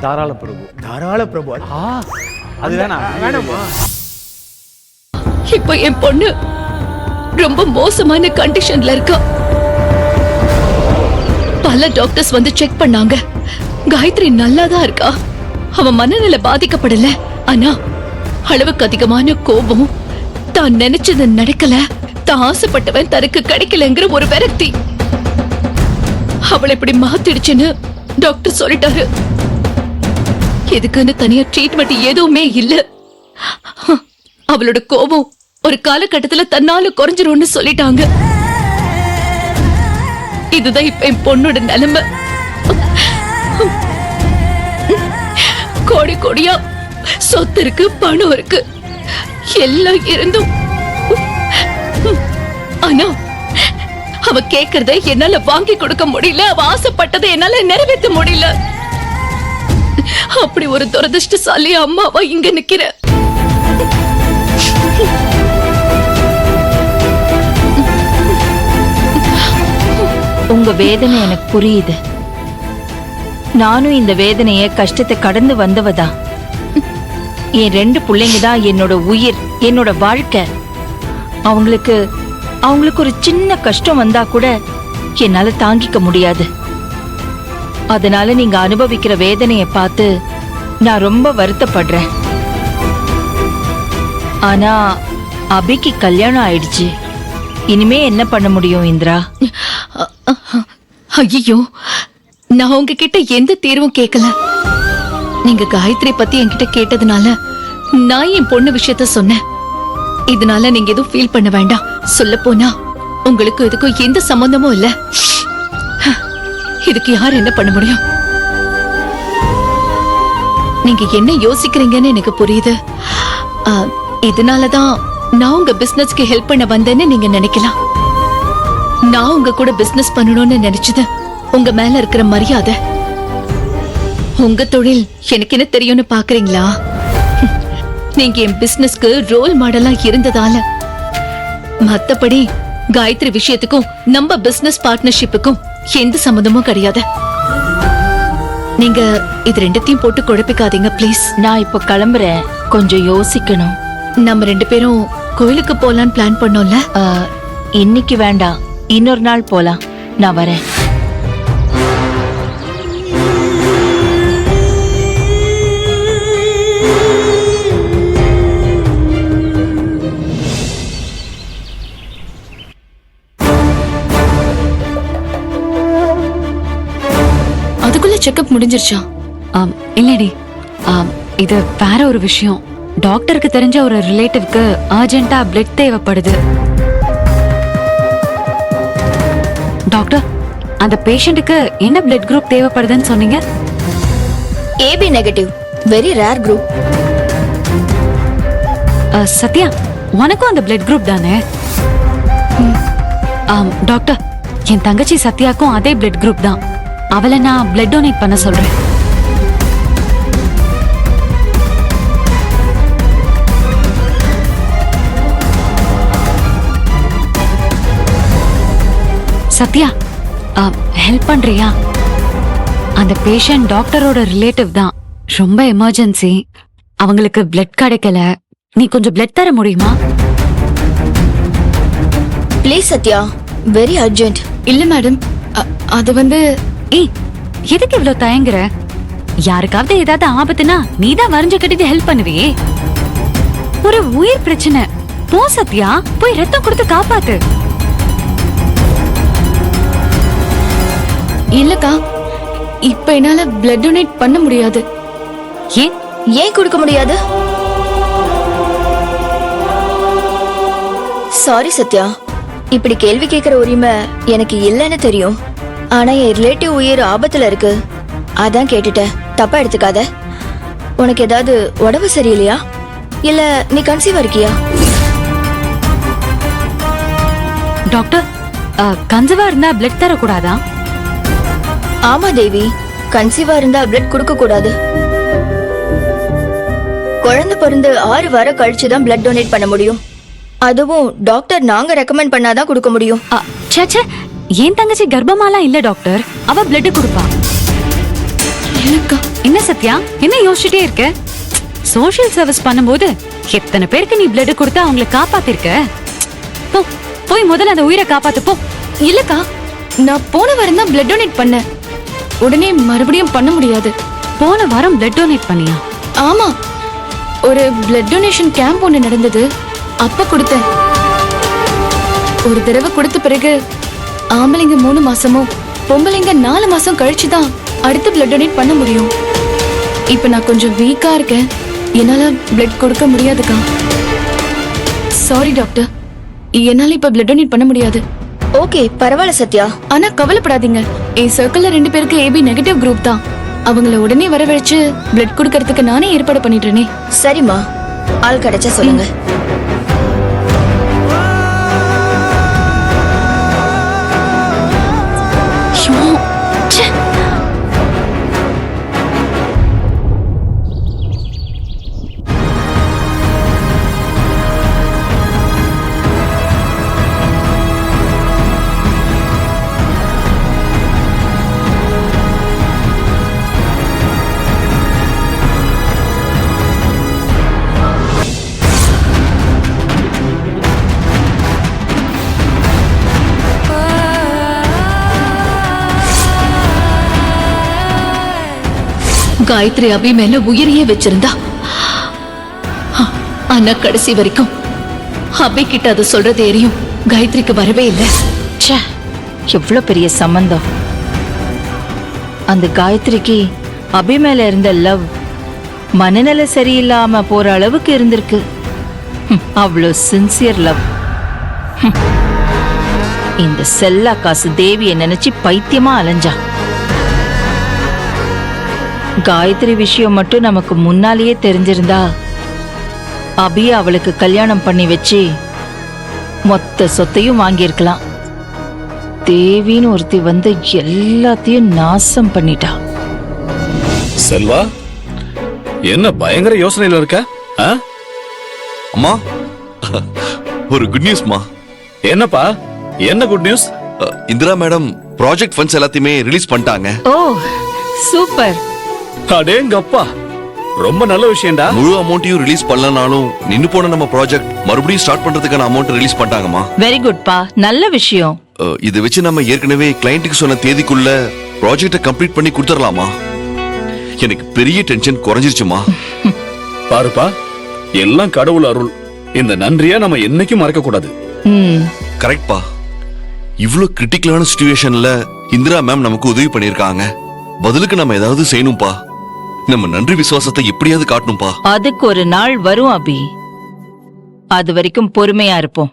தாராள பிரபு அது வேணாமா? இப்போ என் பொண்ணு ரொம்ப மோசமான கண்டிஷன்ல இருக்கா. பல டாக்டர்ஸ் வந்து செக் பண்ணாங்க. காயத்ரி நல்லாதான் இருக்கா. அவன் மனநிலை பாதிக்கப்படல. ஆனா அளவுக்கு அதிகமான கோபம், தான் நினைச்சது நடக்கல, தான் ஆசைப்பட்டவன் தனக்கு கிடைக்கலங்கிற ஒரு விரக்தி அவளை இப்படி மாத்திடுச்சுன்னு டாக்டர் சொல்லிட்டாரு. எதுக்குன்னு தனியா ட்ரீட்மெண்ட் எதுவுமே இல்ல. அவளோட கோபம் ஒரு காலகட்டத்துல தன்னால குறைஞ்சிரும்னு சொல்லிட்டாங்க. இதுதான் இப்ப என் பொண்ணோட நிலைமை. கோடி கோடியா சொத்து இருக்கு, பணம் இருக்கு, எல்லாம் இருந்தும் ஆனா அவ கேக்குறத என்னால வாங்கி கொடுக்க முடியல. அவ ஆசைப்பட்டதை என்னால நிறைவேற்ற முடியல. அப்படி ஒரு துரதிருஷ்டசாலி அம்மாவா இங்க நிக்கிற. உங்க வேதனை எனக்கு புரியுது. நானும் இந்த வேதனைய கஷ்டத்தை கடந்து வந்தவதா. என் 2 பிள்ளைங்க தான் என்னோட உயிர், என்னோட வாழ்க்கை. அவங்களுக்கு ஒரு சின்ன கஷ்டம் வந்தா கூட என்னால தாங்கிக்க முடியாது. அதனால நீங்க அனுபவிக்கிற வேதனையை பார்த்து நான் ரொம்ப வருத்தப்படுறேன். ஆனா அபிக்கு கல்யாணம் ஆயிடுச்சு. இனிமே என்ன பண்ண முடியும் இந்திரா? ஐயோ, நான் உங்ககிட்ட எந்த தீர்வும் கேட்கல. நீங்க காயத்ரி பத்தி என்கிட்ட கேட்டதுனால நான் என் பொண்ணு விஷயத்த சொன்னேன். இதனால நீங்க எதுவும் ஃபீல் பண்ண வேண்டாம். சொல்ல போனா உங்களுக்கு இதுக்கும் எந்த சம்பந்தமும் இல்ல. இதுக்கு யார் என்ன பண்ண முடியும்? நீங்க என்ன யோசிக்கிறீங்கன்னு எனக்கு புரியுது. இதனாலதான் நான் உங்க பிசினஸ்க்கு ஹெல்ப் பண்ண வந்தேன்னு நீங்க நினைக்கலாம். நான் உங்க கூட பிசினஸ் பண்ணணும்னு நினைச்சது உங்க மேல இருக்கிற மரியாதை. உங்க தொழில் எனக்கு என்ன தெரியும்னு பாக்குறீங்களா? நீங்க என் பிசினஸ்க்கு ரோல் மாடலா இருந்ததால. மத்தபடி காயத்ரி விஷயத்துக்கும் நம்ம பிசினஸ் பார்ட்னர்ஷிப்புக்கும் எந்த சம்பந்தமும் கிடையாது. நீங்க இது ரெண்டத்தையும் போட்டு குழப்பிக்காதீங்க ப்ளீஸ். நான் இப்ப கிளம்புறேன், கொஞ்சம் யோசிக்கணும். நம்ம 2 பேரும் கோயிலுக்கு போலான்னு பிளான் பண்ணோம்ல. இன்னைக்கு வேண்டாம், இன்னொரு நாள் போலாம். நான் வரேன். அதுக்குள்ள செக்அப் முடிஞ்சிருச்சா? இல்லடி, இது வேற ஒரு விஷயம். டாக்டருக்கு தெரிஞ்ச ஒரு ரிலேட்டிவ்க்கு அர்ஜென்ட்டா பிளட் தேவைப்படுது. டாக்டர், அந்த பேஷண்ட்டுக்கு என்ன பிளட் குரூப் தேவைப்படுதுன்னு சொன்னீங்க? AB negative, very rare group. Sathya, உனக்கும் அந்த பிளட் குரூப் தானே? டாக்டர், என் தங்கச்சி சத்யாக்கும் அதே பிளட் குரூப் தான். அவளை நான் பிளட் டொனேட் பண்ண சொல்றேன். சத்யா, ஹெல்ப் பண்றியா? அந்த பேஷண்ட் டாக்டரோட ரிலேட்டிவ் தான். ரொம்ப எமர்ஜென்சி. அவங்களுக்கு பிளட் கிடைக்கல. நீ கொஞ்சம் பிளட் தர முடியுமா? Please Sathya, very urgent. இல்ல மேடம், அது வந்து ஏய், எதுக்கு இவ்வளவு தயங்குற? யாருக்காவது ஏதாவது ஆபத்துனா நீதான் வரைஞ்சு கட்டிட்டு ஹெல்ப் பண்ணுவியே. ஒரு உயிர் பிரச்சனை. போ சத்யா, போய் ரத்தம் கொடுத்து காப்பாத்து. இல்லக்கா, இப்ப என்னால பிளட் டொனேட் பண்ண முடியாது. ஏன் கொடுக்க முடியாது? சாரி சத்யா, இப்படி கேள்வி கேட்கிற உரிமை எனக்கு இல்லைன்னு தெரியும். ஆனா என் ரிலேட்டிவ் உயிர் ஆபத்துல இருக்கு, அதான் கேட்டுட்டேன். தப்பா எடுத்துக்காத. உனக்கு ஏதாவது உடம்பு சரியில்லையா? இல்ல நீ கன்சீவா இருக்கியா? டாக்டர், கன்சீவா இருந்தா பிளட் தரக்கூடாதா? ஆமா தேவி, கன்சீவா இருந்தா பிளட் கொடுக்க கூடாது. குழந்தை பிறந்து 6 வாரம் கழிச்சுதான் பிளட் டொனேட் பண்ண முடியும். அதுவும் டாக்டர் நாங்க ரெக்கமெண்ட் பண்ணாதான் கொடுக்க முடியும். என் தங்கச்சி கர்ப்பமாலாம் இல்ல டாக்டர், அவ பிளட் கொடுப்பா. இல்லக்கா. என்ன சத்யா, என்ன யோசிச்சுட்டே இருக்க? சோஷியல் சர்வீஸ் பண்ணும்போது எத்தனை பேருக்கு நீ பிளட் கொடுத்து அவங்களை காப்பாத்திருக்க. போ, போய் முதல்ல அந்த உயிரை காப்பாத்து போ. இல்லக்கா, நான் போன வாரம் தான் பிளட் டொனேட் பண்ணேன். உடனே மறுபடியும் பண்ண முடியாது. போன வாரம் பிளட் டொனேட் பண்ணியா? ஆமா, ஒரு பிளட் டொனேஷன் கேம்ப் ஒன்று நடந்தது, அப்ப கொடுத்தேன். ஒரு தடவை கொடுத்த பிறகு ஆம்பளைங்க 3 மாசமும் பொம்பளைங்க 4 மாசம் கழிச்சு தான் அடுத்து பிளட் டொனேட் பண்ண முடியும். இப்ப நான் கொஞ்சம் வீக்கா இருக்கேன், என்னால பிளட் கொடுக்க முடியாதுக்கா. சாரி டாக்டர், என்னால இப்ப பிளட் டொனேட் பண்ண முடியாது. ஓகே, பரவாயில்ல சத்யா. ஆனா கவலைப்படாதீங்க, என் சர்க்கிள்ல 2 பேருக்கு ஏபி நெகட்டிவ் குரூப் தான். அவங்கள உடனே வரவழைச்சு பிளட் கொடுக்கறதுக்கு நானே ஏற்பாடு பண்ணிடுறேனே. சரிம்மா, ஆள் கிடைச்சா சொல்லுங்க. காயத்ரி அபி மேல உயிரையே வச்சிருந்தா. ஆனா கடைசி வரைக்கும் அபி கிட்ட அதை சொல்றது எரியும் காயத்ரிக்கு வரவே இல்லை. ச்சே, எவ்வளவு பெரிய சம்பந்தம். அந்த காயத்ரிக்கு அபி மேல இருந்த லவ் மனநிலை சரியில்லாம போற அளவுக்கு இருந்திருக்கு. அவ்வளோ சின்சியர் லவ். இந்த செல்லா காசு தேவியை நினைச்சு பைத்தியமா அலைஞ்சா. காயத்ரி விஷயம் மட்டும் நமக்கு முன்னாலேயே தெரிஞ்சிருந்தா அபிய அவளுக்கு கல்யாணம் பண்ணி வச்சு மொத்த சொத்தையும் வாங்கியிருக்கலாம். தேவின்னு ஒருத்தி வந்து எல்லாத்தையும் நாசம் பண்ணிட்டா. செல்வா, என்ன பயங்கர யோசனையில இருக்க? அம்மா, ஒரு குட் நியூஸ்மா. என்னப்பா, என்ன good news? Indira madam project funds எல்லாத்தையுமே ரிலீஸ் பண்ணிட்டாங்க. ஓ சூப்பர். அடேங்கப்பா, ரொம்ப நல்ல விஷயம்டா. முழு அமௌண்ட்டையும் ரிலீஸ் பண்ணலனாலும் நின்னு போன நம்ம ப்ராஜெக்ட் மறுபடியும் ஸ்டார்ட் பண்றதுக்கான அமௌண்ட் ரிலீஸ் பண்ணிட்டாங்கம்மா. வெரி குட்பா, நல்ல விஷயம். இதை வச்சு நம்ம ஏற்கனவே கிளையண்ட்டுக்கு சொன்ன தேதிக்குள்ள ப்ராஜெக்டை கம்ப்ளீட் பண்ணி கொடுத்துடலாமா? எனக்கு பெரிய டென்ஷன் குறைஞ்சிருச்சுமா. பாருப்பா, எல்லாம் கடவுள் அருள். இந்த நன்றியை நம்ம என்னைக்கும் மறக்க கூடாது. கரெக்ட்பா. இவ்ளோ கிரிட்டிக்கலான சிச்சுவேஷன்ல இந்திரா மேம் நமக்கு உதவி பண்ணிருக்காங்க. பதிலுக்கு நம்ம ஏதாவது செய்யணும்பா. நம்ம நன்றி விசுவாசத்தை எப்படியாவது காட்டணும்பா. அதுக்கு ஒரு நாள் வரும் அபி. அது வரைக்கும் பொறுமையா இருப்போம்.